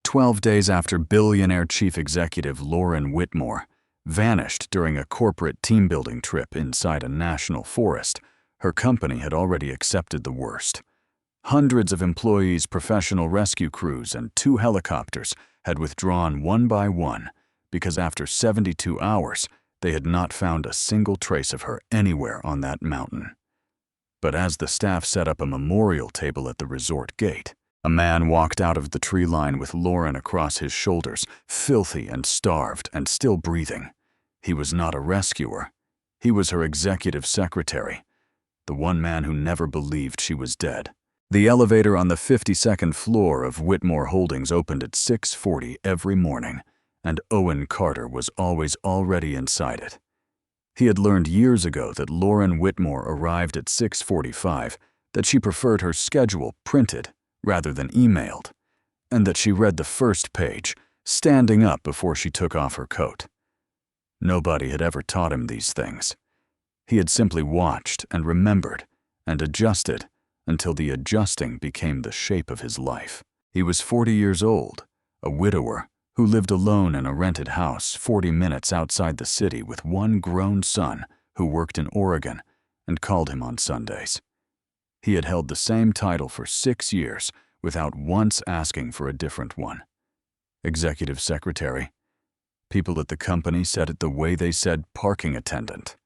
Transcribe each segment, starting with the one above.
12 days after billionaire chief executive Lauren Whitmore vanished during a corporate team-building trip inside a national forest, her company had already accepted the worst. Hundreds of employees, professional rescue crews, and 2 helicopters had withdrawn one by one because after 72 hours, they had not found a single trace of her anywhere on that mountain. But as the staff set up a memorial table at the resort gate, a man walked out of the tree line with Lauren across his shoulders, filthy and starved and still breathing. He was not a rescuer. He was her executive secretary, the one man who never believed she was dead. The elevator on the 52nd floor of Whitmore Holdings opened at 6:40 every morning, and Owen Carter was always already inside it. He had learned years ago that Lauren Whitmore arrived at 6:45, that she preferred her schedule printed rather than emailed, and that she read the first page, standing up before she took off her coat. Nobody had ever taught him these things. He had simply watched and remembered and adjusted until the adjusting became the shape of his life. He was 40 years old, a widower who lived alone in a rented house 40 minutes outside the city with one grown son who worked in Oregon and called him on Sundays. He had held the same title for 6 years without once asking for a different one. Executive secretary. People at the company said it the way they said parking attendant.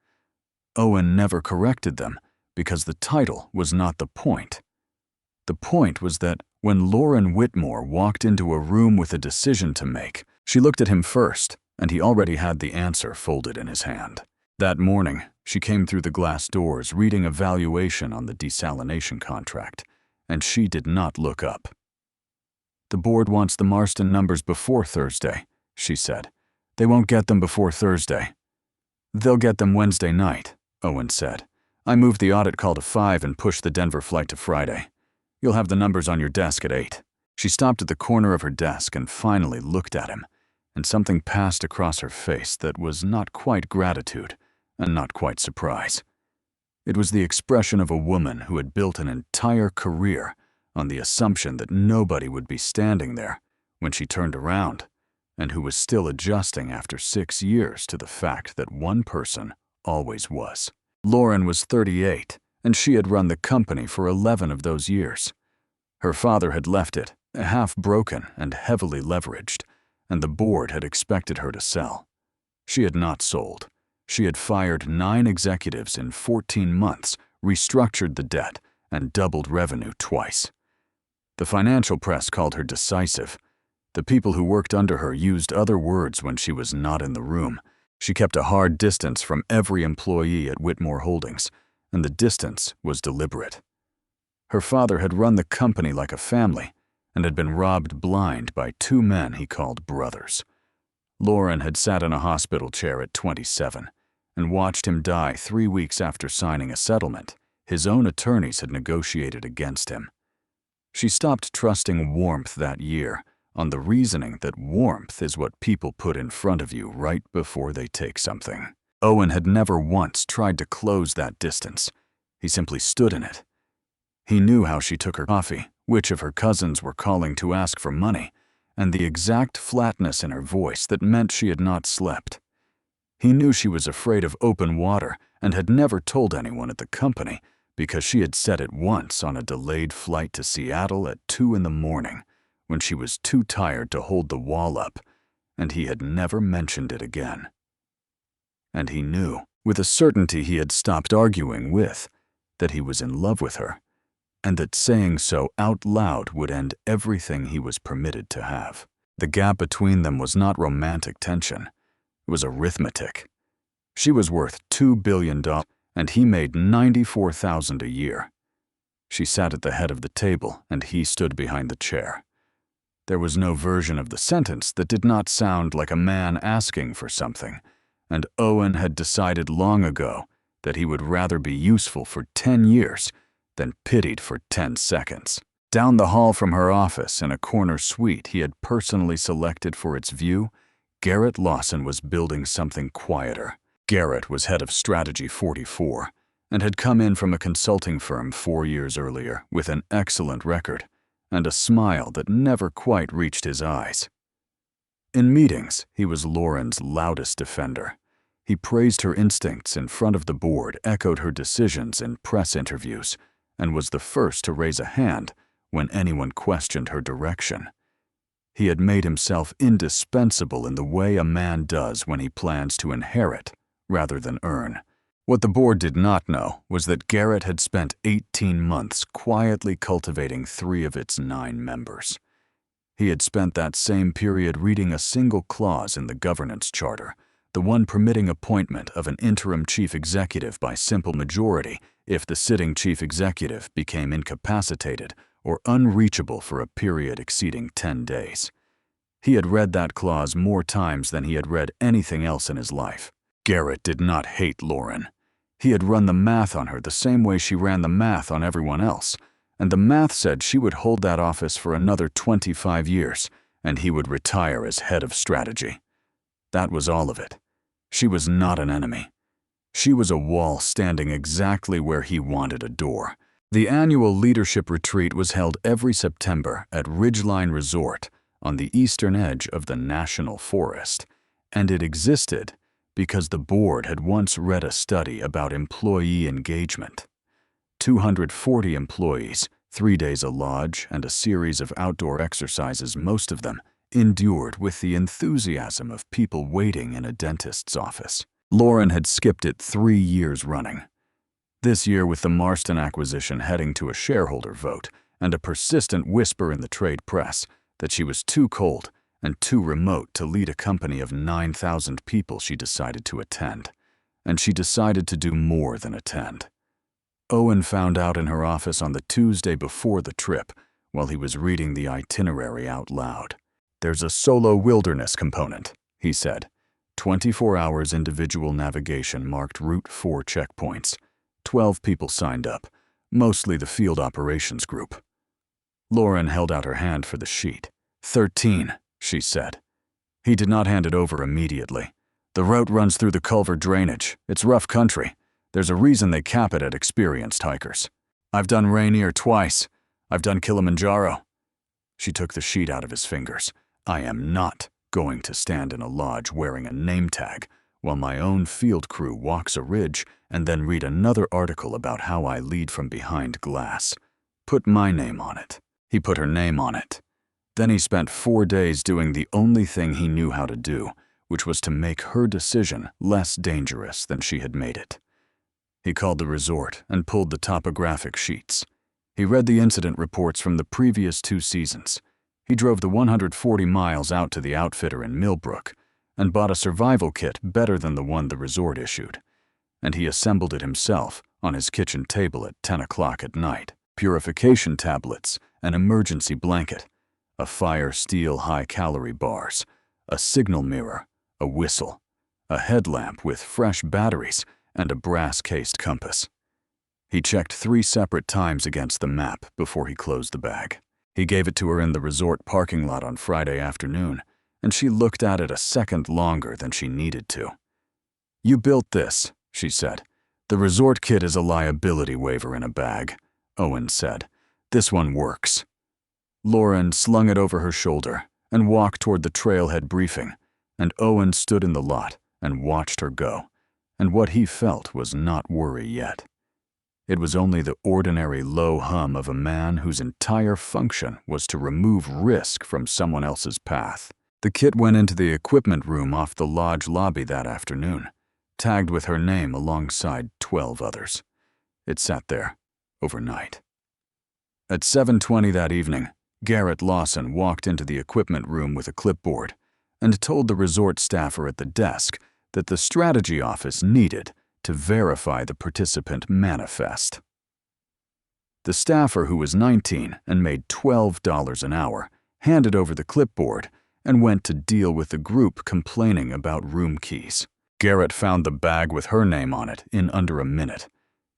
Owen never corrected them because the title was not the point. The point was that when Lauren Whitmore walked into a room with a decision to make, she looked at him first, and he already had the answer folded in his hand. That morning, she came through the glass doors reading a valuation on the desalination contract, and she did not look up. "The board wants the Marston numbers before Thursday," she said. "They won't get them before Thursday." "They'll get them Wednesday night," Owen said. "I moved the audit call to 5 and pushed the Denver flight to Friday. You'll have the numbers on your desk at 8. She stopped at the corner of her desk and finally looked at him, and something passed across her face that was not quite gratitude and not quite surprise. It was the expression of a woman who had built an entire career on the assumption that nobody would be standing there when she turned around, and who was still adjusting after 6 years to the fact that one person always was. Lauren was 38, and she had run the company for 11 of those years. Her father had left it, half-broken and heavily leveraged, and the board had expected her to sell. She had not sold. She had fired 9 executives in 14 months, restructured the debt, and doubled revenue twice. The financial press called her decisive. The people who worked under her used other words when she was not in the room. She kept a hard distance from every employee at Whitmore Holdings, and the distance was deliberate. Her father had run the company like a family and had been robbed blind by 2 men he called brothers. Lauren had sat in a hospital chair at 27 and watched him die 3 weeks after signing a settlement his own attorneys had negotiated against him. She stopped trusting warmth that year on the reasoning that warmth is what people put in front of you right before they take something. Owen had never once tried to close that distance. He simply stood in it. He knew how she took her coffee, which of her cousins were calling to ask for money, and the exact flatness in her voice that meant she had not slept. He knew she was afraid of open water and had never told anyone at the company because she had said it once on a delayed flight to Seattle at 2 in the morning when she was too tired to hold the wall up, and he had never mentioned it again. And he knew, with a certainty he had stopped arguing with, that he was in love with her, and that saying so out loud would end everything he was permitted to have. The gap between them was not romantic tension. It was arithmetic. She was worth $2 billion, and he made $94,000 a year. She sat at the head of the table, and he stood behind the chair. There was no version of the sentence that did not sound like a man asking for something, and Owen had decided long ago that he would rather be useful for 10 years than pitied for 10 seconds. Down the hall from her office in a corner suite he had personally selected for its view, Garrett Lawson was building something quieter. Garrett was head of Strategy 44 and had come in from a consulting firm 4 years earlier with an excellent record and a smile that never quite reached his eyes. In meetings, he was Lauren's loudest defender. He praised her instincts in front of the board, echoed her decisions in press interviews, and was the first to raise a hand when anyone questioned her direction. He had made himself indispensable in the way a man does when he plans to inherit rather than earn. What the board did not know was that Garrett had spent 18 months quietly cultivating 3 of its 9 members. He had spent that same period reading a single clause in the governance charter, the one permitting appointment of an interim chief executive by simple majority if the sitting chief executive became incapacitated or unreachable for a period exceeding 10 days. He had read that clause more times than he had read anything else in his life. Garrett did not hate Lauren. He had run the math on her the same way she ran the math on everyone else, and the math said she would hold that office for another 25 years, and he would retire as head of strategy. That was all of it. She was not an enemy. She was a wall standing exactly where he wanted a door. The annual leadership retreat was held every September at Ridgeline Resort on the eastern edge of the National Forest, and it existed because the board had once read a study about employee engagement. 240 employees, 3 days a lodge, and a series of outdoor exercises, most of them endured with the enthusiasm of people waiting in a dentist's office. Lauren had skipped it 3 years running. This year, with the Marston acquisition heading to a shareholder vote and a persistent whisper in the trade press that she was too cold and too remote to lead a company of 9,000 people, she decided to attend. And she decided to do more than attend. Owen found out in her office on the Tuesday before the trip while he was reading the itinerary out loud. "There's a solo wilderness component," he said. 24 hours individual navigation marked Route 4 checkpoints. 12 people signed up, mostly the field operations group. Lauren held out her hand for the sheet. 13, she said. He did not hand it over immediately. "The route runs through the culvert drainage. It's rough country. There's a reason they cap it at experienced hikers. I've done Rainier twice. I've done Kilimanjaro." She took the sheet out of his fingers. "I am not going to stand in a lodge wearing a name tag while my own field crew walks a ridge and then read another article about how I lead from behind glass. Put my name on it." He put her name on it. Then he spent 4 days doing the only thing he knew how to do, which was to make her decision less dangerous than she had made it. He called the resort and pulled the topographic sheets. He read the incident reports from the previous 2 seasons. He drove the 140 miles out to the outfitter in Millbrook and bought a survival kit better than the one the resort issued. And he assembled it himself on his kitchen table at 10 o'clock at night. Purification tablets, an emergency blanket, a fire steel high-calorie bars, a signal mirror, a whistle, a headlamp with fresh batteries, and a brass-cased compass. He checked 3 separate times against the map before he closed the bag. He gave it to her in the resort parking lot on Friday afternoon, and she looked at it a second longer than she needed to. "You built this," she said. "The resort kit is a liability waiver in a bag," Owen said. "This one works." Lauren slung it over her shoulder and walked toward the trailhead briefing, and Owen stood in the lot and watched her go, and what he felt was not worry yet. It was only the ordinary low hum of a man whose entire function was to remove risk from someone else's path. The kit went into the equipment room off the lodge lobby that afternoon, tagged with her name alongside 12 others. It sat there overnight. At 7:20 that evening, Garrett Lawson walked into the equipment room with a clipboard and told the resort staffer at the desk that the strategy office needed to verify the participant manifest. The staffer, who was 19 and made $12 an hour, handed over the clipboard and went to deal with the group complaining about room keys. Garrett found the bag with her name on it in under a minute.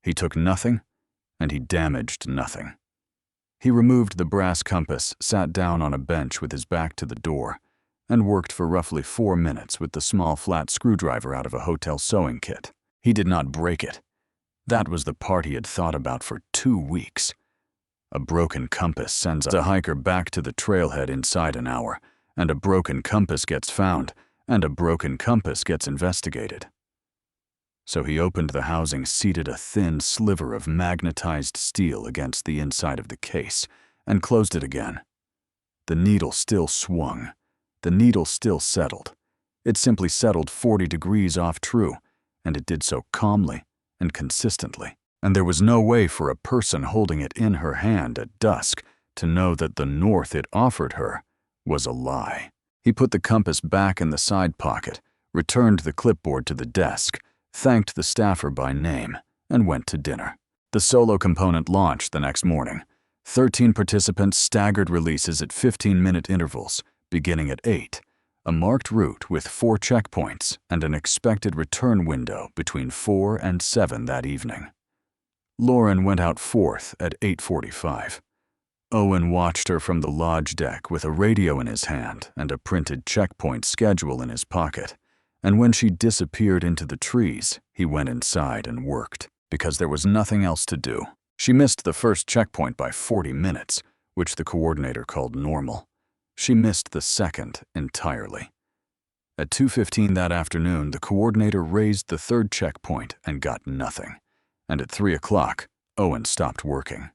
He took nothing, and he damaged nothing. He removed the brass compass, sat down on a bench with his back to the door, and worked for roughly 4 minutes with the small flat screwdriver out of a hotel sewing kit. He did not break it. That was the part he had thought about for 2 weeks. A broken compass sends a hiker back to the trailhead inside an hour, and a broken compass gets found, and a broken compass gets investigated. So he opened the housing, seated a thin sliver of magnetized steel against the inside of the case, and closed it again. The needle still swung. The needle still settled. It simply settled 40 degrees off true, and it did so calmly and consistently. And there was no way for a person holding it in her hand at dusk to know that the north it offered her was a lie. He put the compass back in the side pocket, returned the clipboard to the desk, thanked the staffer by name, and went to dinner. The solo component launched the next morning. 13 participants staggered releases at 15-minute intervals, beginning at 8, a marked route with 4 checkpoints and an expected return window between 4 and 7 that evening. Lauren went out fourth at 8:45. Owen watched her from the lodge deck with a radio in his hand and a printed checkpoint schedule in his pocket, and when she disappeared into the trees, he went inside and worked, because there was nothing else to do. She missed the first checkpoint by 40 minutes, which the coordinator called normal. She missed the second entirely. At 2:15 that afternoon, the coordinator raised the third checkpoint and got nothing. And at 3 o'clock, Owen stopped working.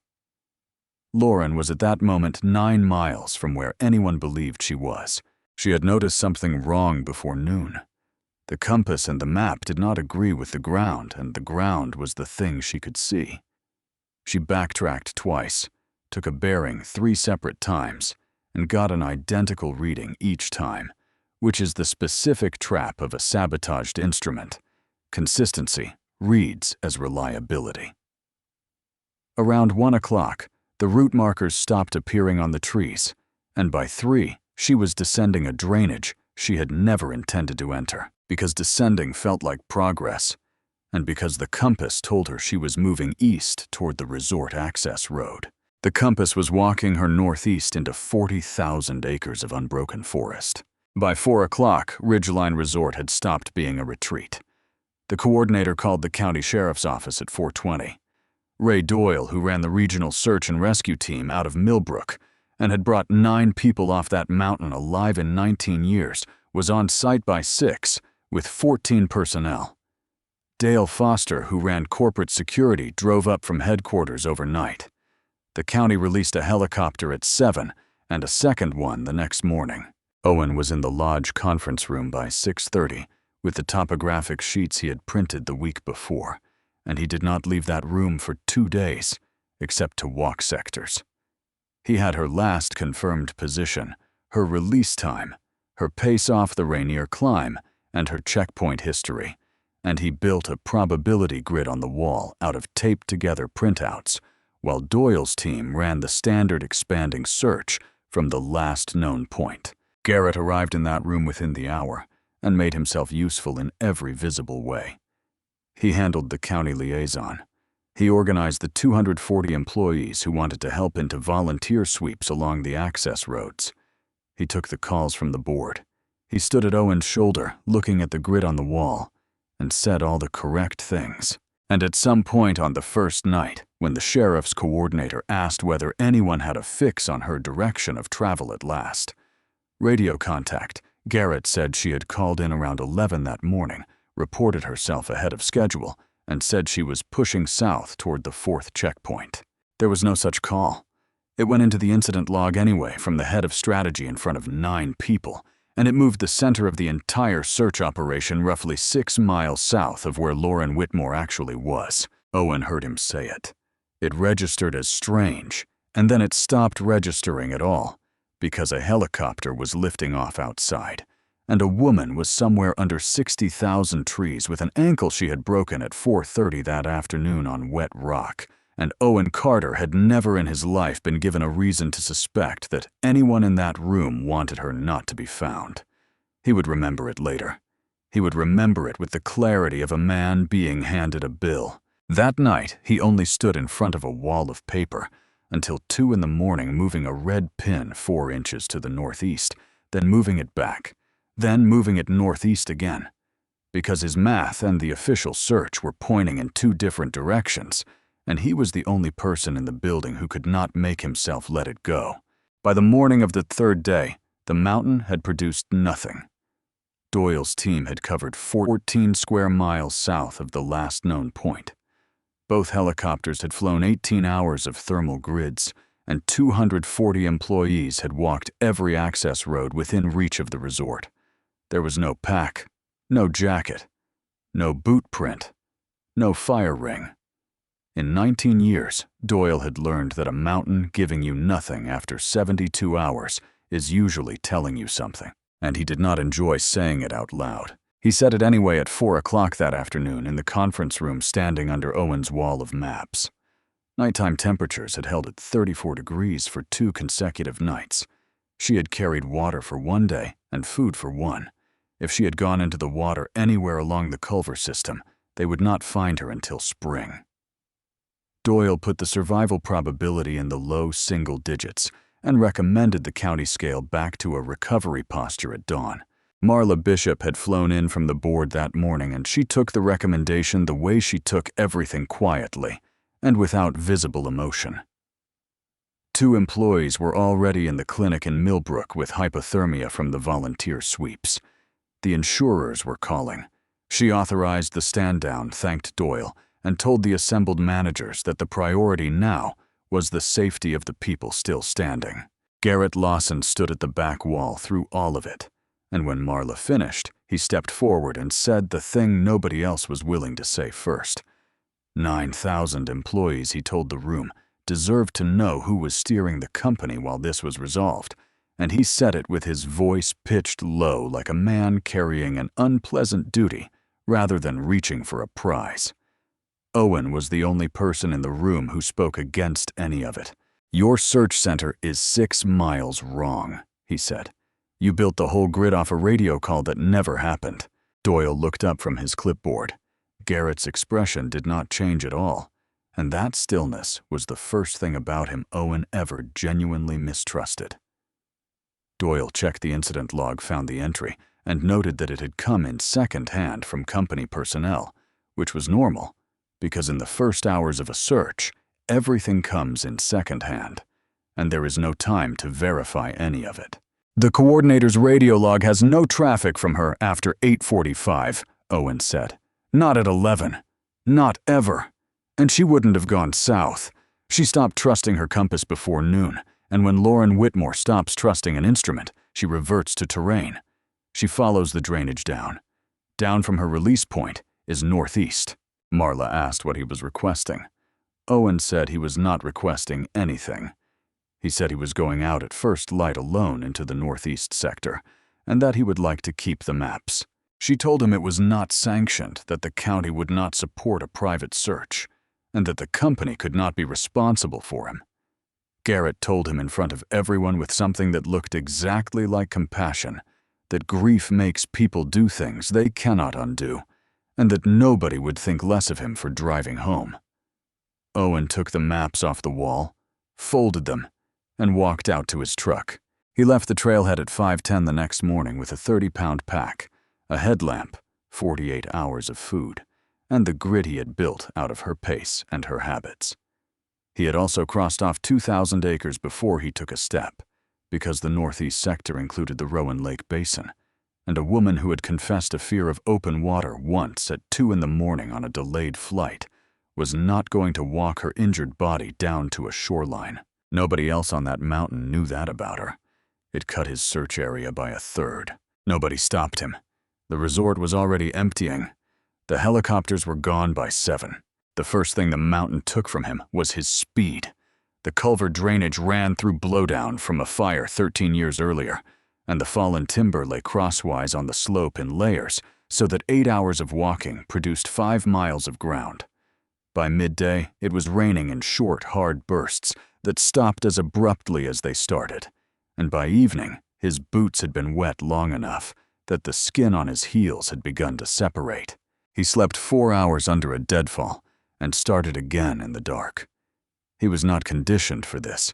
Lauren was at that moment 9 miles from where anyone believed she was. She had noticed something wrong before noon. The compass and the map did not agree with the ground, and the ground was the thing she could see. She backtracked twice, took a bearing 3 separate times, and got an identical reading each time, which is the specific trap of a sabotaged instrument. Consistency reads as reliability. Around 1 o'clock, the route markers stopped appearing on the trees, and by 3, she was descending a drainage she had never intended to enter, because descending felt like progress, and because the compass told her she was moving east toward the resort access road. The compass was walking her northeast into 40,000 acres of unbroken forest. By 4 o'clock, Ridgeline Resort had stopped being a retreat. The coordinator called the county sheriff's office at 4:20. Ray Doyle, who ran the regional search and rescue team out of Millbrook and had brought 9 people off that mountain alive in 19 years, was on site by 6 with 14 personnel. Dale Foster, who ran corporate security, drove up from headquarters overnight. The county released a helicopter at 7 and a second one the next morning. Owen was in the lodge conference room by 6:30 with the topographic sheets he had printed the week before, and he did not leave that room for 2 days, except to walk sectors. He had her last confirmed position, her release time, her pace off the Rainier climb, and her checkpoint history, and he built a probability grid on the wall out of taped-together printouts, while Doyle's team ran the standard expanding search from the last known point. Garrett arrived in that room within the hour and made himself useful in every visible way. He handled the county liaison. He organized the 240 employees who wanted to help into volunteer sweeps along the access roads. He took the calls from the board. He stood at Owen's shoulder, looking at the grid on the wall, and said all the correct things. And at some point on the first night, when the sheriff's coordinator asked whether anyone had a fix on her direction of travel at last, radio contact, Garrett said she had called in around 11 that morning, reported herself ahead of schedule, and said she was pushing south toward the 4th checkpoint. There was no such call. It went into the incident log anyway from the head of strategy in front of 9 people, and it moved the center of the entire search operation roughly 6 miles south of where Lauren Whitmore actually was. Owen heard him say it. It registered as strange, and then it stopped registering at all, because a helicopter was lifting off outside, and a woman was somewhere under 60,000 trees with an ankle she had broken at 4:30 that afternoon on wet rock, and Owen Carter had never in his life been given a reason to suspect that anyone in that room wanted her not to be found. He would remember it later. He would remember it with the clarity of a man being handed a bill. That night, he only stood in front of a wall of paper until 2 in the morning, moving a red pin 4 inches to the northeast, then moving it back, then moving it northeast again. Because his math and the official search were pointing in 2 different directions, and he was the only person in the building who could not make himself let it go. By the morning of the third day, the mountain had produced nothing. Doyle's team had covered 14 square miles south of the last known point. Both helicopters had flown 18 hours of thermal grids, and 240 employees had walked every access road within reach of the resort. There was no pack, no jacket, no boot print, no fire ring. In 19 years, Doyle had learned that a mountain giving you nothing after 72 hours is usually telling you something, and he did not enjoy saying it out loud. He said it anyway at 4 o'clock that afternoon in the conference room standing under Owen's wall of maps. Nighttime temperatures had held at 34 degrees for 2 consecutive nights. She had carried water for 1 day and food for 1. If she had gone into the water anywhere along the Culver system, they would not find her until spring. Doyle put the survival probability in the low single digits and recommended the county scale back to a recovery posture at dawn. Marla Bishop had flown in from the board that morning, and she took the recommendation the way she took everything, quietly and without visible emotion. 2 employees were already in the clinic in Millbrook with hypothermia from the volunteer sweeps. The insurers were calling. She authorized the stand-down, thanked Doyle, and told the assembled managers that the priority now was the safety of the people still standing. Garrett Lawson stood at the back wall through all of it, and when Marla finished, he stepped forward and said the thing nobody else was willing to say first. 9,000 employees, he told the room, deserved to know who was steering the company while this was resolved, and he said it with his voice pitched low like a man carrying an unpleasant duty rather than reaching for a prize. Owen was the only person in the room who spoke against any of it. "Your search center is 6 miles wrong," he said. "You built the whole grid off a radio call that never happened." Doyle looked up from his clipboard. Garrett's expression did not change at all, and that stillness was the first thing about him Owen ever genuinely mistrusted. Doyle checked the incident log, found the entry, and noted that it had come in second hand from company personnel, which was normal, because in the first hours of a search, everything comes in second hand, and there is no time to verify any of it. "The coordinator's radio log has no traffic from her after 8:45, Owen said. "Not at 11. Not ever. And she wouldn't have gone south. She stopped trusting her compass before noon, and when Lauren Whitmore stops trusting an instrument, she reverts to terrain. She follows the drainage down. Down from her release point is northeast." Marla asked what he was requesting. Owen said he was not requesting anything. He said he was going out at first light alone into the northeast sector, and that he would like to keep the maps. She told him it was not sanctioned, that the county would not support a private search, and that the company could not be responsible for him. Garrett told him in front of everyone with something that looked exactly like compassion that grief makes people do things they cannot undo, and that nobody would think less of him for driving home. Owen took the maps off the wall, folded them, and walked out to his truck. He left the trailhead at 5:10 the next morning with a 30-pound pack, a headlamp, 48 hours of food, and the grid he had built out of her pace and her habits. He had also crossed off 2,000 acres before he took a step, because the northeast sector included the Rowan Lake Basin, and a woman who had confessed a fear of open water once at 2 in the morning on a delayed flight was not going to walk her injured body down to a shoreline. Nobody else on that mountain knew that about her. It cut his search area by a third. Nobody stopped him. The resort was already emptying. The helicopters were gone by 7. The first thing the mountain took from him was his speed. The Culver drainage ran through blowdown from a fire 13 years earlier, and the fallen timber lay crosswise on the slope in layers so that 8 hours of walking produced 5 miles of ground. By midday, it was raining in short, hard bursts that stopped as abruptly as they started, and by evening, his boots had been wet long enough that the skin on his heels had begun to separate. He slept 4 hours under a deadfall and started again in the dark. He was not conditioned for this.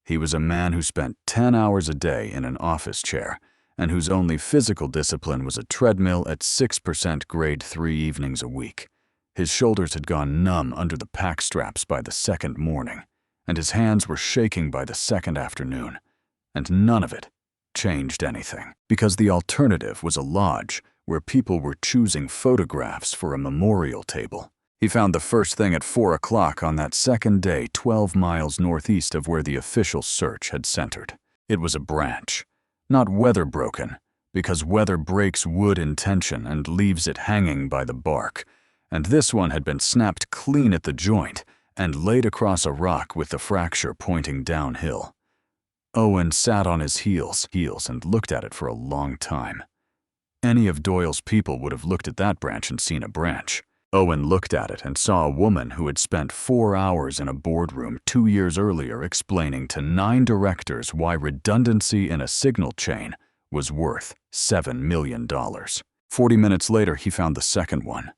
He was a man who spent 10 hours a day in an office chair and whose only physical discipline was a treadmill at 6% grade 3 evenings a week. His shoulders had gone numb under the pack straps by the second morning, and his hands were shaking by the second afternoon, and none of it changed anything, because the alternative was a lodge where people were choosing photographs for a memorial table. He found the first thing at 4 o'clock on that second day 12 miles northeast of where the official search had centered. It was a branch, not weather-broken, because weather breaks wood in tension and leaves it hanging by the bark, and this one had been snapped clean at the joint and laid across a rock with the fracture pointing downhill. Owen sat on his heels and looked at it for a long time. Any of Doyle's people would have looked at that branch and seen a branch. Owen looked at it and saw a woman who had spent 4 hours in a boardroom 2 years earlier explaining to 9 directors why redundancy in a signal chain was worth $7 million. 40 minutes later, he found the second one.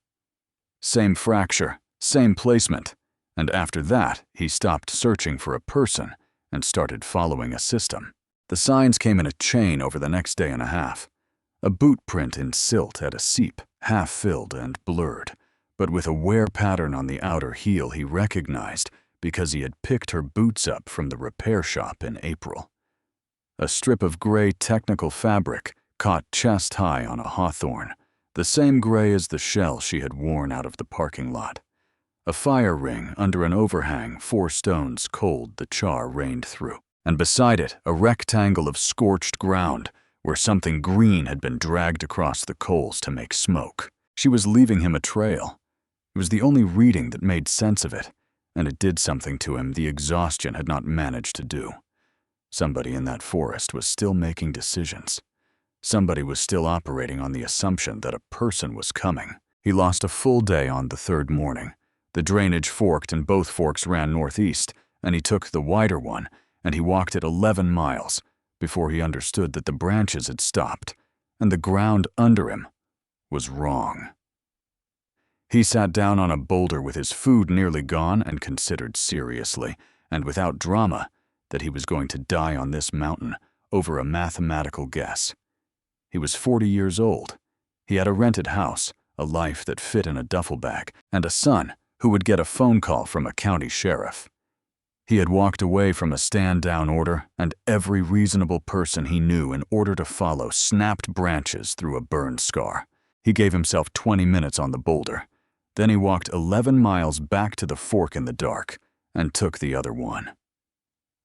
Same fracture, same placement, and after that, he stopped searching for a person and started following a system. The signs came in a chain over the next day and a half. A boot print in silt at a seep, half-filled and blurred, but with a wear pattern on the outer heel he recognized because he had picked her boots up from the repair shop in April. A strip of gray technical fabric caught chest-high on a hawthorn, the same gray as the shell she had worn out of the parking lot. A fire ring under an overhang 4 stones cold the char rained through, and beside it a rectangle of scorched ground where something green had been dragged across the coals to make smoke. She was leaving him a trail. It was the only reading that made sense of it, and it did something to him the exhaustion had not managed to do. Somebody in that forest was still making decisions. Somebody was still operating on the assumption that a person was coming. He lost a full day on the third morning. The drainage forked and both forks ran northeast, and he took the wider one, and he walked it 11 miles before he understood that the branches had stopped, and the ground under him was wrong. He sat down on a boulder with his food nearly gone and considered seriously, and without drama, that he was going to die on this mountain over a mathematical guess. He was 40 years old. He had a rented house, a life that fit in a duffel bag, and a son who would get a phone call from a county sheriff. He had walked away from a stand-down order, and every reasonable person he knew in order to follow snapped branches through a burn scar. He gave himself 20 minutes on the boulder. Then he walked 11 miles back to the fork in the dark and took the other one.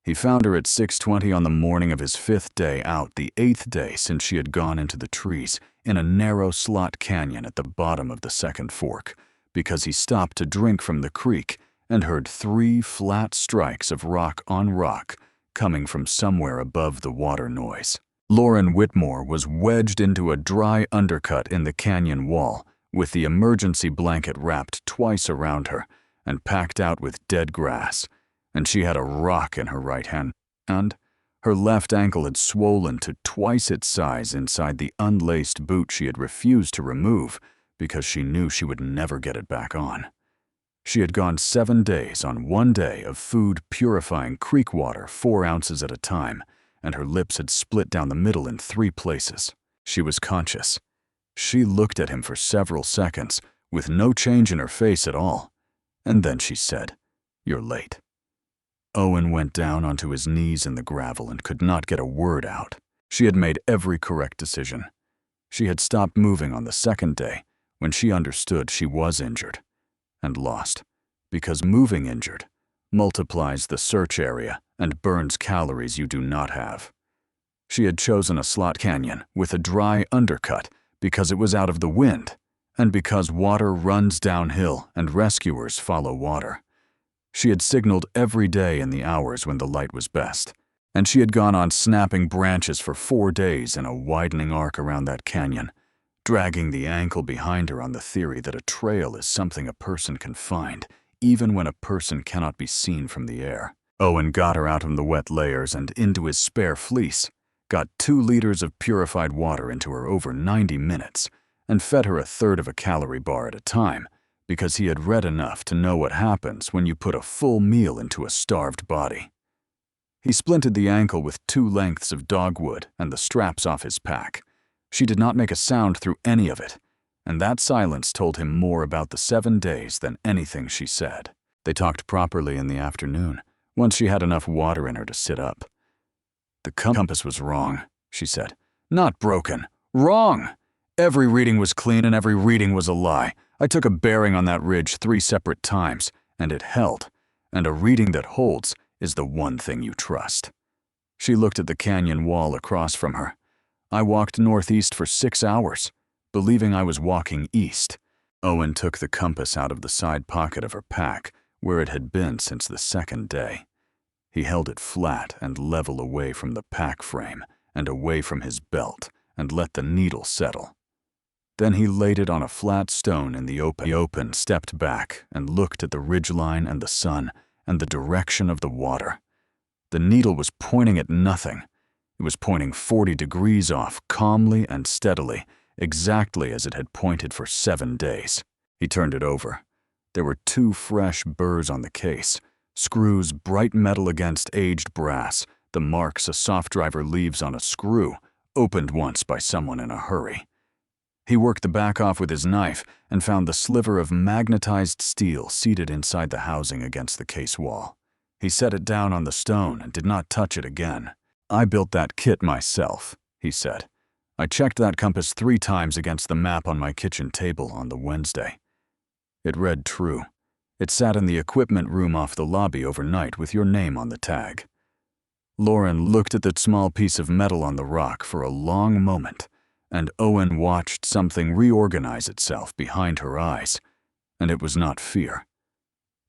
He found her at 6:20 on the morning of his 5th day out, the 8th day since she had gone into the trees, in a narrow slot canyon at the bottom of the second fork, because he stopped to drink from the creek and heard 3 flat strikes of rock on rock coming from somewhere above the water noise. Lauren Whitmore was wedged into a dry undercut in the canyon wall, with the emergency blanket wrapped twice around her and packed out with dead grass, and she had a rock in her right hand, and her left ankle had swollen to twice its size inside the unlaced boot she had refused to remove because she knew she would never get it back on. She had gone 7 days on 1 day of food-purifying creek water 4 ounces at a time, and her lips had split down the middle in 3 places. She was conscious. She looked at him for several seconds, with no change in her face at all, and then she said, "You're late." Owen went down onto his knees in the gravel and could not get a word out. She had made every correct decision. She had stopped moving on the 2nd day when she understood she was injured, and lost, because moving injured multiplies the search area and burns calories you do not have. She had chosen a slot canyon with a dry undercut because it was out of the wind, and because water runs downhill and rescuers follow water. She had signaled every day in the hours when the light was best, and she had gone on snapping branches for 4 days in a widening arc around that canyon, dragging the ankle behind her on the theory that a trail is something a person can find, even when a person cannot be seen from the air. Owen got her out of the wet layers and into his spare fleece, got 2 liters of purified water into her over 90 minutes, and fed her 1/3 of a calorie bar at a time, because he had read enough to know what happens when you put a full meal into a starved body. He splinted the ankle with 2 lengths of dogwood and the straps off his pack. She did not make a sound through any of it, and that silence told him more about the 7 days than anything she said. They talked properly in the afternoon, once she had enough water in her to sit up. "The compass was wrong," she said. "Not broken. Wrong! Every reading was clean and every reading was a lie. I took a bearing on that ridge 3 separate times, and it held. And a reading that holds is the one thing you trust." She looked at the canyon wall across from her. "I walked northeast for 6 hours, believing I was walking east." Owen took the compass out of the side pocket of her pack, where it had been since the 2nd day. He held it flat and level away from the pack frame and away from his belt and let the needle settle. Then he laid it on a flat stone in the open. He stepped back and looked at the ridgeline and the sun and the direction of the water. The needle was pointing at nothing. It was pointing 40 degrees off, calmly and steadily, exactly as it had pointed for 7 days. He turned it over. There were 2 fresh burrs on the case, screws bright metal against aged brass, the marks a soft driver leaves on a screw, opened once by someone in a hurry. He worked the back off with his knife and found the sliver of magnetized steel seated inside the housing against the case wall. He set it down on the stone and did not touch it again. "I built that kit myself," he said. "I checked that compass 3 times against the map on my kitchen table on the Wednesday. It read true. It sat in the equipment room off the lobby overnight with your name on the tag." Lauren looked at that small piece of metal on the rock for a long moment, and Owen watched something reorganize itself behind her eyes, and it was not fear.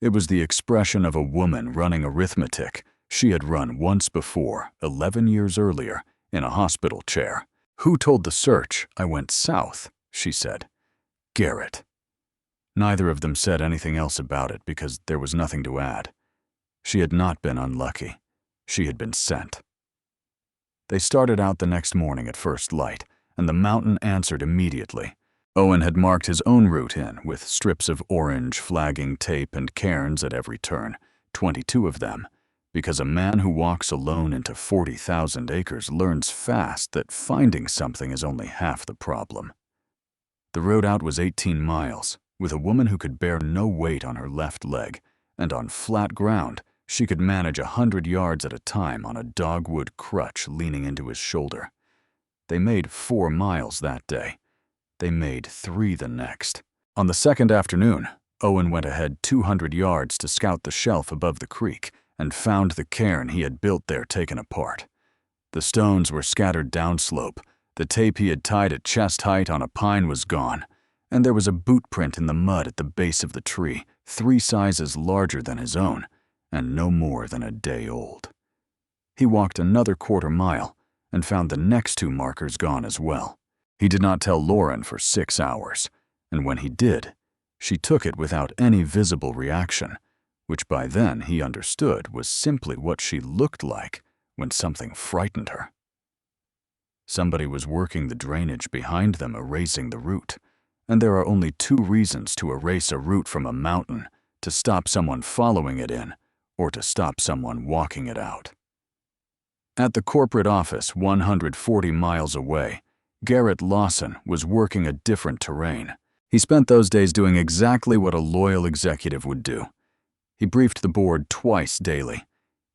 It was the expression of a woman running arithmetic she had run once before, 11 years earlier, in a hospital chair. "Who told the search I went south?" she said. "Garrett." Neither of them said anything else about it because there was nothing to add. She had not been unlucky. She had been sent. They started out the next morning at first light, and the mountain answered immediately. Owen had marked his own route in with strips of orange flagging tape and cairns at every turn, 22 of them, because a man who walks alone into 40,000 acres learns fast that finding something is only half the problem. The road out was 18 miles, with a woman who could bear no weight on her left leg, and on flat ground, she could manage 100 yards at a time on a dogwood crutch leaning into his shoulder. They made 4 miles that day. They made 3 the next. On the 2nd afternoon, Owen went ahead 200 yards to scout the shelf above the creek and found the cairn he had built there taken apart. The stones were scattered downslope, the tape he had tied at chest height on a pine was gone, and there was a boot print in the mud at the base of the tree, 3 sizes larger than his own, and no more than a day old. He walked another 1/4 mile and found the next 2 markers gone as well. He did not tell Lauren for 6 hours, and when he did, she took it without any visible reaction, which by then he understood was simply what she looked like when something frightened her. Somebody was working the drainage behind them, erasing the route, and there are only 2 reasons to erase a route from a mountain: to stop someone following it in, or to stop someone walking it out. At the corporate office 140 miles away, Garrett Lawson was working a different terrain. He spent those days doing exactly what a loyal executive would do. He briefed the board twice daily.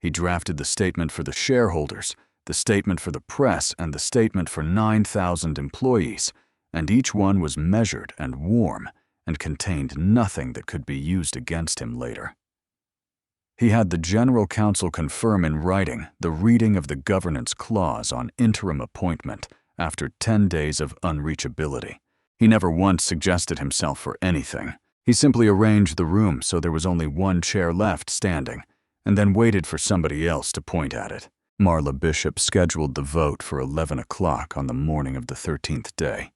He drafted the statement for the shareholders, the statement for the press, and the statement for 9,000 employees, and each one was measured and warm and contained nothing that could be used against him later. He had the general counsel confirm in writing the reading of the governance clause on interim appointment after 10 days of unreachability. He never once suggested himself for anything. He simply arranged the room so there was only 1 chair left standing, and then waited for somebody else to point at it. Marla Bishop scheduled the vote for 11 o'clock on the morning of the 13th day.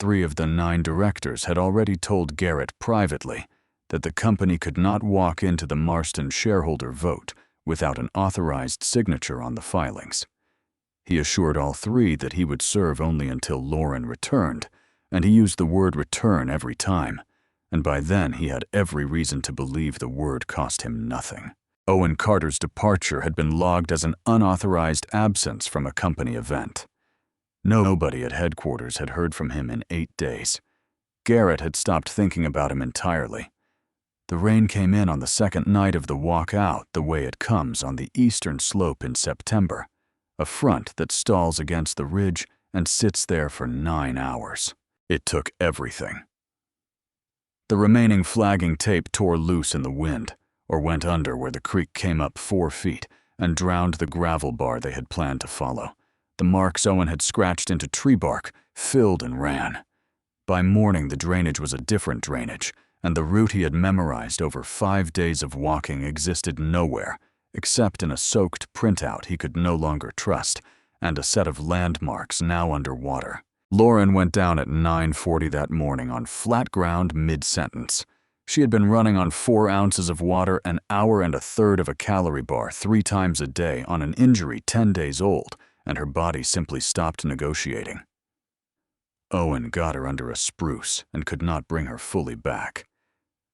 3 of the 9 directors had already told Garrett privately that the company could not walk into the Marston shareholder vote without an authorized signature on the filings. He assured all 3 that he would serve only until Lauren returned, and he used the word return every time, and by then he had every reason to believe the word cost him nothing. Owen Carter's departure had been logged as an unauthorized absence from a company event. Nobody at headquarters had heard from him in 8 days. Garrett had stopped thinking about him entirely. The rain came in on the second night of the walk out the way it comes on the eastern slope in September, a front that stalls against the ridge and sits there for 9 hours. It took everything. The remaining flagging tape tore loose in the wind, or went under where the creek came up 4 feet and drowned the gravel bar they had planned to follow. The marks Owen had scratched into tree bark filled and ran. By morning, the drainage was a different drainage, and the route he had memorized over 5 days of walking existed nowhere, except in a soaked printout he could no longer trust, and a set of landmarks now underwater. Lauren went down at 9:40 that morning on flat ground mid-sentence. She had been running on 4 ounces of water, an hour and a third of a calorie bar 3 times a day on an injury 10 days old, and her body simply stopped negotiating. Owen got her under a spruce and could not bring her fully back.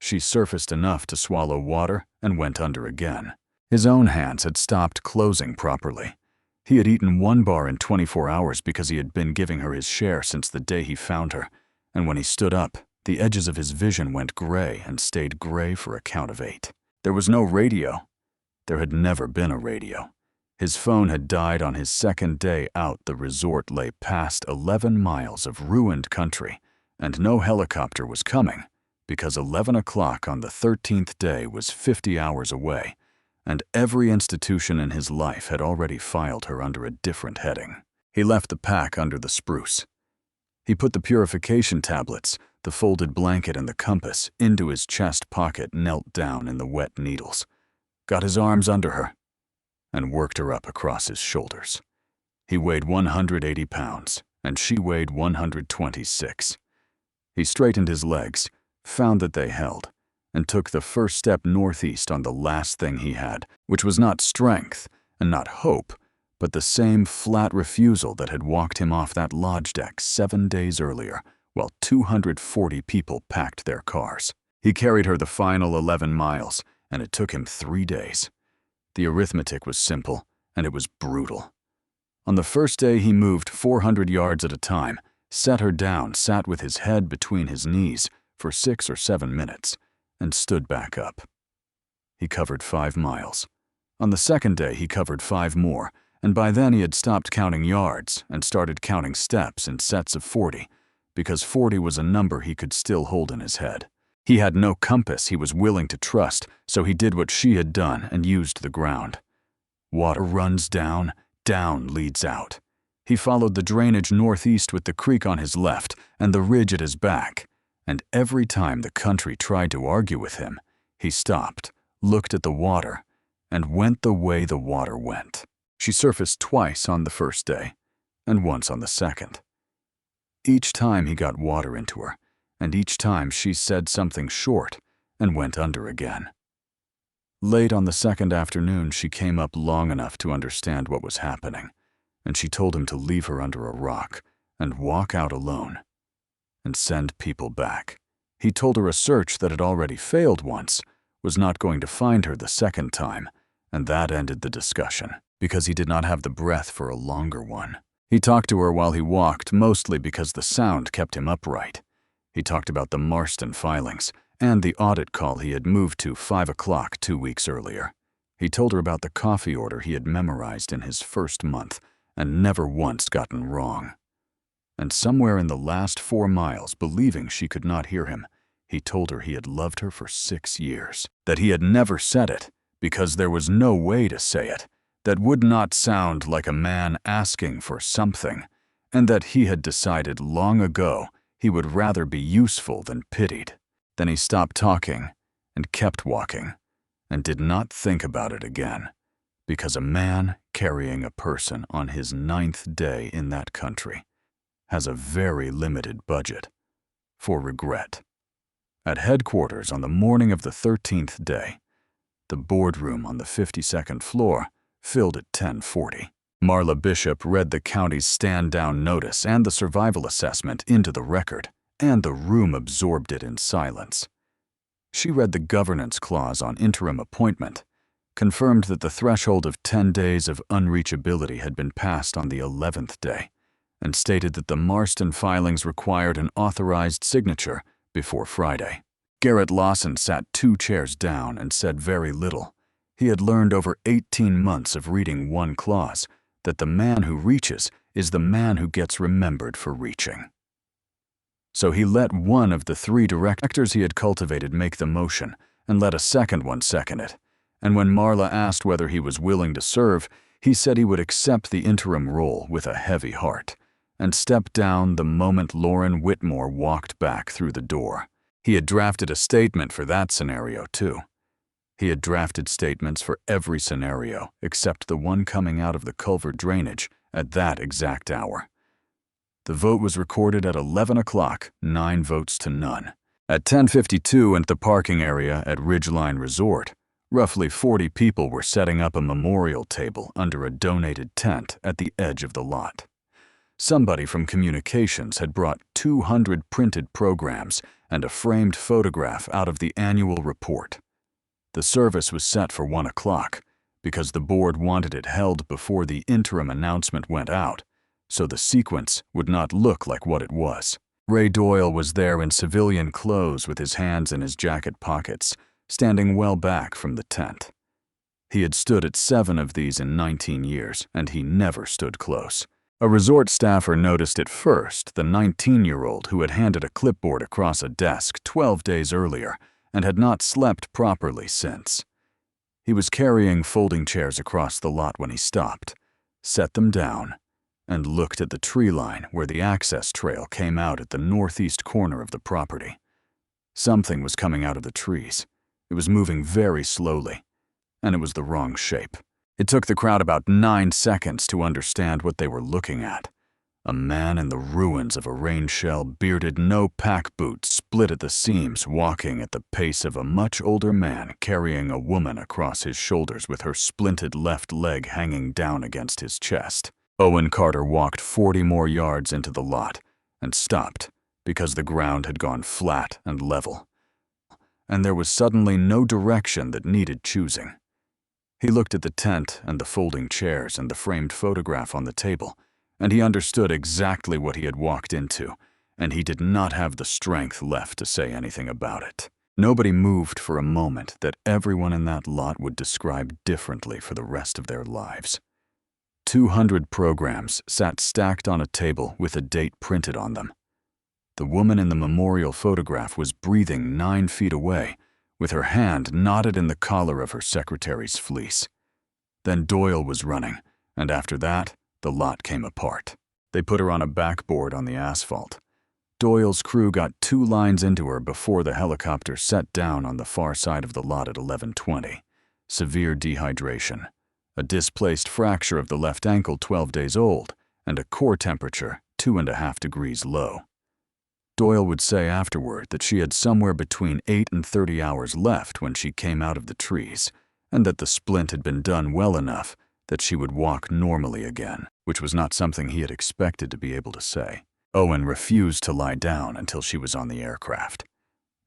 She surfaced enough to swallow water and went under again. His own hands had stopped closing properly. He had eaten 1 bar in 24 hours because he had been giving her his share since the day he found her, and when he stood up, the edges of his vision went gray and stayed gray for a count of 8. There was no radio. There had never been a radio. His phone had died on his second day out. The resort lay past 11 miles of ruined country, and no helicopter was coming because 11 o'clock on the 13th day was 50 hours away, and every institution in his life had already filed her under a different heading. He left the pack under the spruce. He put the purification tablets, the folded blanket, and the compass into his chest pocket, knelt down in the wet needles, got his arms under her, and worked her up across his shoulders. He weighed 180 pounds, and she weighed 126. He straightened his legs, found that they held, and took the first step northeast on the last thing he had, which was not strength and not hope, but the same flat refusal that had walked him off that lodge deck 7 days earlier, while 240 people packed their cars. He carried her the final 11 miles, and it took him 3 days. The arithmetic was simple, and it was brutal. On the first day, he moved 400 yards at a time, set her down, sat with his head between his knees for 6 or 7 minutes, and stood back up. He covered 5 miles. On the second day, he covered 5 more, and by then he had stopped counting yards and started counting steps in sets of 40, because 40 was a number he could still hold in his head. He had no compass he was willing to trust, so he did what she had done and used the ground. Water runs down, down leads out. He followed the drainage northeast with the creek on his left and the ridge at his back, and every time the country tried to argue with him, he stopped, looked at the water, and went the way the water went. She surfaced twice on the first day, and once on the second. Each time he got water into her, and each time she said something short and went under again. Late on the second afternoon, she came up long enough to understand what was happening, and she told him to leave her under a rock and walk out alone and send people back. He told her a search that had already failed once was not going to find her the second time, and that ended the discussion, because he did not have the breath for a longer one. He talked to her while he walked, mostly because the sound kept him upright. He talked about the Marston filings and the audit call he had moved to 5 o'clock 2 weeks earlier. He told her about the coffee order he had memorized in his first month and never once gotten wrong. And somewhere in the last 4 miles, believing she could not hear him, he told her he had loved her for 6 years, that he had never said it because there was no way to say it that would not sound like a man asking for something, and that he had decided long ago he would rather be useful than pitied. Then he stopped talking and kept walking and did not think about it again, because a man carrying a person on his 9th day in that country has a very limited budget for regret. At headquarters on the morning of the 13th day, the boardroom on the 52nd floor filled at 10:40. Marla Bishop read the county's stand-down notice and the survival assessment into the record, and the room absorbed it in silence. She read the governance clause on interim appointment, confirmed that the threshold of 10 days of unreachability had been passed on the 11th day, and stated that the Marston filings required an authorized signature before Friday. Garrett Lawson sat 2 chairs down and said very little. He had learned over 18 months of reading one clause, that the man who reaches is the man who gets remembered for reaching. So he let one of the 3 directors he had cultivated make the motion and let a second one second it. And when Marla asked whether he was willing to serve, he said he would accept the interim role with a heavy heart and stepped down the moment Lauren Whitmore walked back through the door. He had drafted a statement for that scenario, too. He had drafted statements for every scenario except the one coming out of the culvert drainage at that exact hour. The vote was recorded at 11 o'clock, 9 votes to none. At 10:52 at the parking area at Ridgeline Resort, roughly 40 people were setting up a memorial table under a donated tent at the edge of the lot. Somebody from communications had brought 200 printed programs and a framed photograph out of the annual report. The service was set for 1 o'clock because the board wanted it held before the interim announcement went out, so the sequence would not look like what it was. Ray Doyle was there in civilian clothes with his hands in his jacket pockets, standing well back from the tent. He had stood at 7 of these in 19 years, and he never stood close. A resort staffer noticed at first the 19-year-old who had handed a clipboard across a desk 12 days earlier and had not slept properly since. He was carrying folding chairs across the lot when he stopped, set them down, and looked at the tree line where the access trail came out at the northeast corner of the property. Something was coming out of the trees. It was moving very slowly, and it was the wrong shape. It took the crowd about 9 seconds to understand what they were looking at. A man in the ruins of a rain shell, bearded, no-pack boot, split at the seams, walking at the pace of a much older man carrying a woman across his shoulders with her splinted left leg hanging down against his chest. Owen Carter walked 40 more yards into the lot and stopped because the ground had gone flat and level, and there was suddenly no direction that needed choosing. He looked at the tent and the folding chairs and the framed photograph on the table, and he understood exactly what he had walked into, and he did not have the strength left to say anything about it. Nobody moved for a moment that everyone in that lot would describe differently for the rest of their lives. 200 programs sat stacked on a table with a date printed on them. The woman in the memorial photograph was breathing 9 feet away, with her hand knotted in the collar of her secretary's fleece. Then Doyle was running, and after that, the lot came apart. They put her on a backboard on the asphalt. Doyle's crew got 2 lines into her before the helicopter set down on the far side of the lot at 11:20. Severe dehydration, a displaced fracture of the left ankle 12 days old, and a core temperature 2.5 degrees low. Doyle would say afterward that she had somewhere between 8 and 30 hours left when she came out of the trees, and that the splint had been done well enough that she would walk normally again, which was not something he had expected to be able to say. Owen refused to lie down until she was on the aircraft.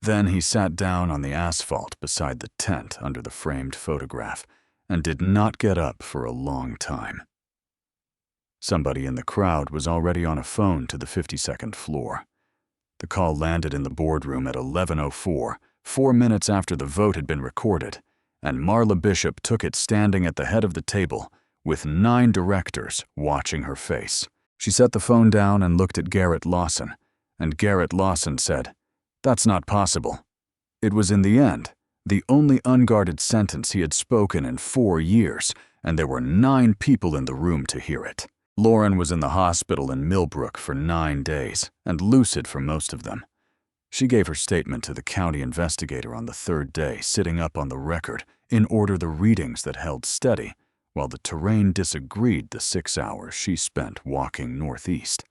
Then he sat down on the asphalt beside the tent under the framed photograph and did not get up for a long time. Somebody in the crowd was already on a phone to the 52nd floor. The call landed in the boardroom at 11:04, 4 minutes after the vote had been recorded, and Marla Bishop took it standing at the head of the table with 9 directors watching her face. She set the phone down and looked at Garrett Lawson, and Garrett Lawson said, "That's not possible." It was in the end the only unguarded sentence he had spoken in 4 years, and there were 9 people in the room to hear it. Lauren was in the hospital in Millbrook for 9 days, and lucid for most of them. She gave her statement to the county investigator on the 3rd day, sitting up on the record in order the readings that held steady, while the terrain disagreed the 6 hours she spent walking northeast,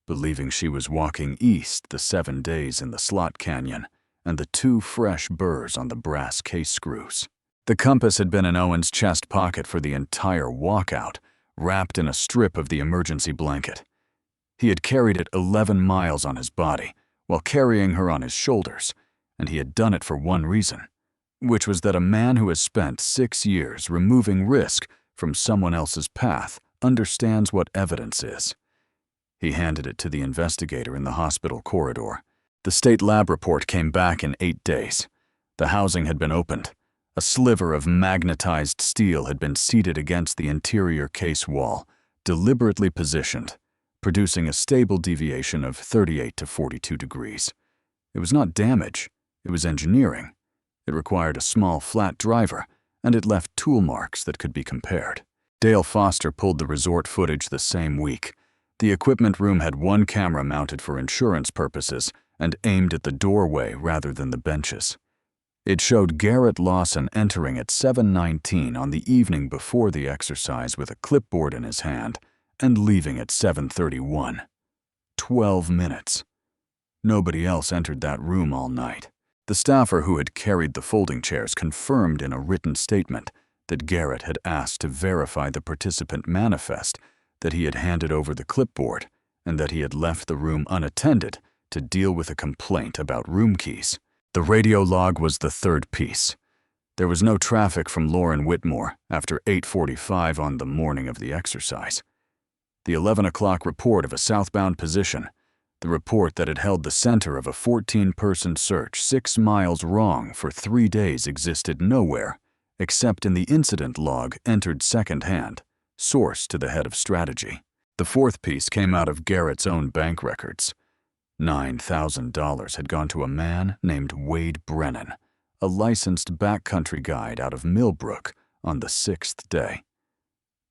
believing she was walking east the 7 days in the slot canyon, and the 2 fresh burrs on the brass case screws. The compass had been in Owen's chest pocket for the entire walkout, wrapped in a strip of the emergency blanket. He had carried it 11 miles on his body, while carrying her on his shoulders, and he had done it for one reason, which was that a man who has spent 6 years removing risk from someone else's path understands what evidence is. He handed it to the investigator in the hospital corridor. The state lab report came back in 8 days. The housing had been opened. A sliver of magnetized steel had been seated against the interior case wall, deliberately positioned, producing a stable deviation of 38 to 42 degrees. It was not damage, it was engineering. It required a small, flat driver, and it left tool marks that could be compared. Dale Foster pulled the resort footage the same week. The equipment room had one camera mounted for insurance purposes and aimed at the doorway rather than the benches. It showed Garrett Lawson entering at 7:19 on the evening before the exercise with a clipboard in his hand and leaving at 7:31. 12 minutes. Nobody else entered that room all night. The staffer who had carried the folding chairs confirmed in a written statement that Garrett had asked to verify the participant manifest, that he had handed over the clipboard, and that he had left the room unattended to deal with a complaint about room keys. The radio log was the third piece. There was no traffic from Lauren Whitmore after 8:45 on the morning of the exercise. The 11 o'clock report of a southbound position, the report that had held the center of a 14-person search 6 miles wrong for 3 days, existed nowhere except in the incident log entered secondhand, sourced to the head of strategy. The fourth piece came out of Garrett's own bank records. $9,000 had gone to a man named Wade Brennan, a licensed backcountry guide out of Millbrook, on the 6th day.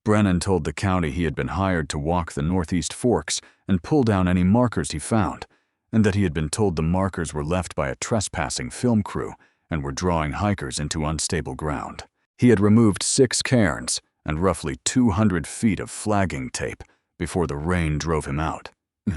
Brennan told the county he had been hired to walk the Northeast Forks and pull down any markers he found, and that he had been told the markers were left by a trespassing film crew and were drawing hikers into unstable ground. He had removed 6 cairns and roughly 200 feet of flagging tape before the rain drove him out.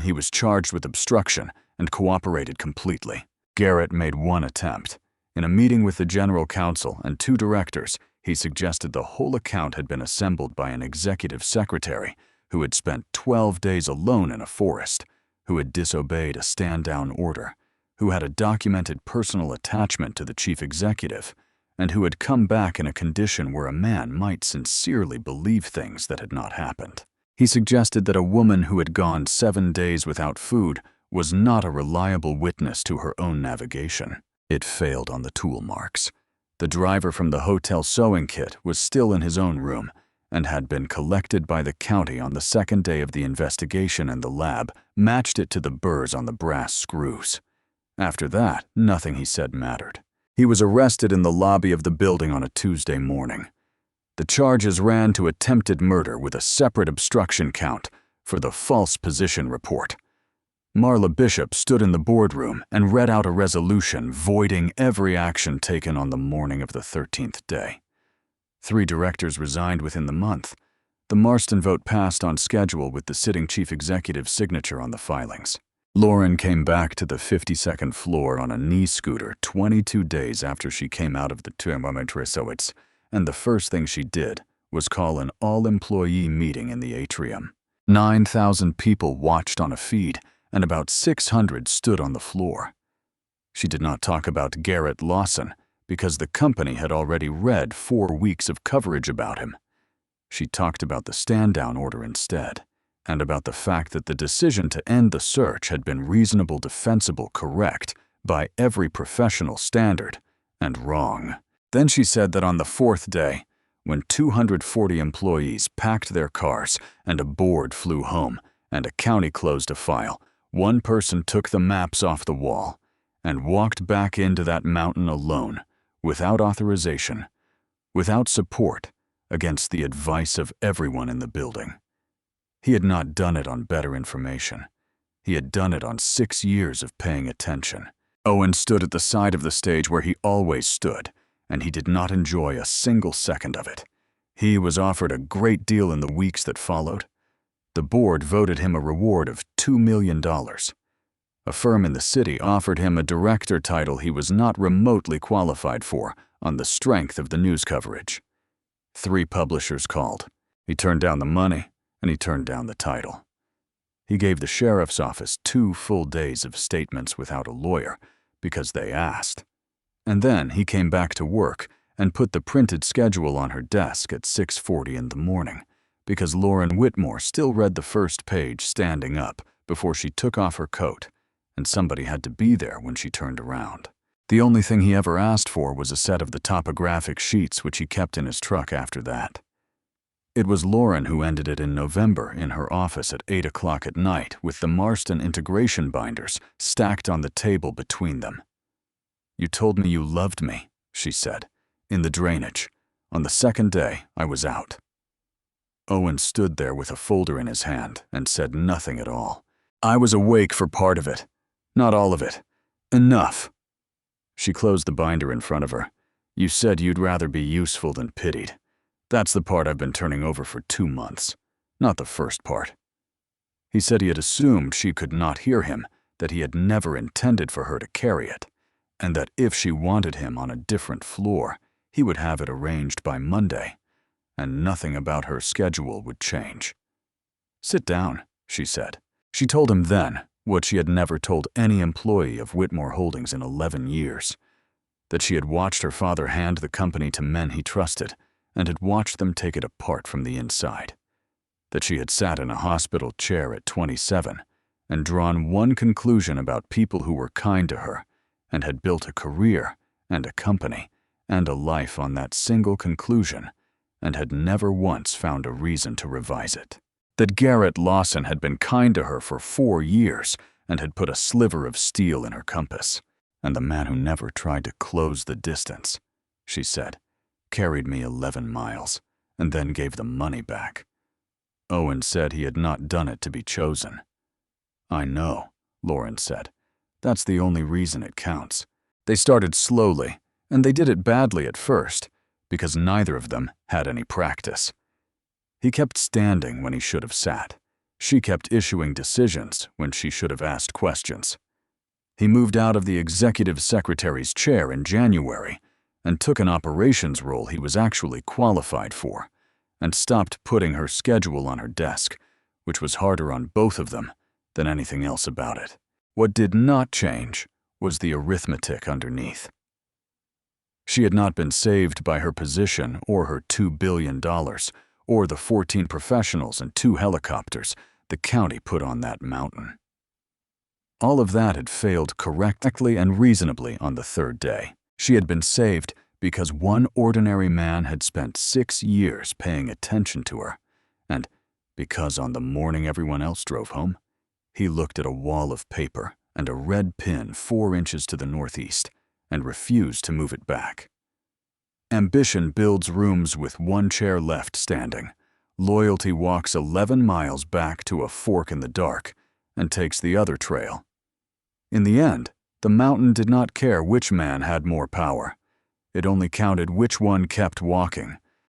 He was charged with obstruction and cooperated completely. Garrett made one attempt. In a meeting with the general counsel and 2 directors, he suggested the whole account had been assembled by an executive secretary who had spent 12 days alone in a forest, who had disobeyed a stand-down order, who had a documented personal attachment to the chief executive, and who had come back in a condition where a man might sincerely believe things that had not happened. He suggested that a woman who had gone 7 days without food was not a reliable witness to her own navigation. It failed on the tool marks. The driver from the hotel sewing kit was still in his own room and had been collected by the county on the 2nd day of the investigation, and the lab matched it to the burrs on the brass screws. After that, nothing he said mattered. He was arrested in the lobby of the building on a Tuesday morning. The charges ran to attempted murder with a separate obstruction count for the false position report. Marla Bishop stood in the boardroom and read out a resolution voiding every action taken on the morning of the 13th day. 3 directors resigned within the month. The Marston vote passed on schedule with the sitting chief executive's signature on the filings. Lauren came back to the 52nd floor on a knee scooter 22 days after she came out of the thermometrisoids, and the first thing she did was call an all-employee meeting in the atrium. 9,000 people watched on a feed, and about 600 stood on the floor. She did not talk about Garrett Lawson because the company had already read 4 weeks of coverage about him. She talked about the stand-down order instead, and about the fact that the decision to end the search had been reasonable, defensible, correct by every professional standard, and wrong. Then she said that on the 4th day, when 240 employees packed their cars and a board flew home and a county closed a file, one person took the maps off the wall and walked back into that mountain alone, without authorization, without support, against the advice of everyone in the building. He had not done it on better information. He had done it on 6 years of paying attention. Owen stood at the side of the stage where he always stood, and he did not enjoy a single second of it. He was offered a great deal in the weeks that followed. The board voted him a reward of $2 million. A firm in the city offered him a director title he was not remotely qualified for on the strength of the news coverage. 3 publishers called. He turned down the money, and he turned down the title. He gave the sheriff's office 2 full days of statements without a lawyer because they asked. And then he came back to work and put the printed schedule on her desk at 6:40 in the morning because Lauren Whitmore still read the first page standing up before she took off her coat, and somebody had to be there when she turned around. The only thing he ever asked for was a set of the topographic sheets which he kept in his truck after that. It was Lauren who ended it in November in her office at 8 o'clock at night with the Marston integration binders stacked on the table between them. "You told me you loved me," she said, "in the drainage. On the second day, I was out." Owen stood there with a folder in his hand and said nothing at all. "I was awake for part of it. Not all of it. Enough." She closed the binder in front of her. "You said you'd rather be useful than pitied. That's the part I've been turning over for 2 months, not the first part." He said he had assumed she could not hear him, that he had never intended for her to carry it, and that if she wanted him on a different floor, he would have it arranged by Monday, and nothing about her schedule would change. "Sit down," she said. She told him then what she had never told any employee of Whitmore Holdings in 11 years, that she had watched her father hand the company to men he trusted and had watched them take it apart from the inside, that she had sat in a hospital chair at 27 and drawn one conclusion about people who were kind to her and had built a career and a company and a life on that single conclusion and had never once found a reason to revise it. That Garrett Lawson had been kind to her for 4 years and had put a sliver of steel in her compass. "And the man who never tried to close the distance," she said, "carried me 11 miles and then gave the money back." Owen said he had not done it to be chosen. "I know," Lauren said. "That's the only reason it counts. They started slowly, and they did it badly at first, because neither of them had any practice. He kept standing when he should have sat. She kept issuing decisions when she should have asked questions. He moved out of the executive secretary's chair in January and took an operations role he was actually qualified for, and stopped putting her schedule on her desk, which was harder on both of them than anything else about it. What did not change was the arithmetic underneath. She had not been saved by her position or her $2 billion, or the 14 professionals and 2 helicopters the county put on that mountain. All of that had failed correctly and reasonably on the 3rd day. She had been saved because one ordinary man had spent 6 years paying attention to her, and because on the morning everyone else drove home, he looked at a wall of paper and a red pin 4 inches to the northeast and refused to move it back. Ambition builds rooms with 1 chair left standing. Loyalty walks 11 miles back to a fork in the dark and takes the other trail. In the end, the mountain did not care which man had more power. It only counted which one kept walking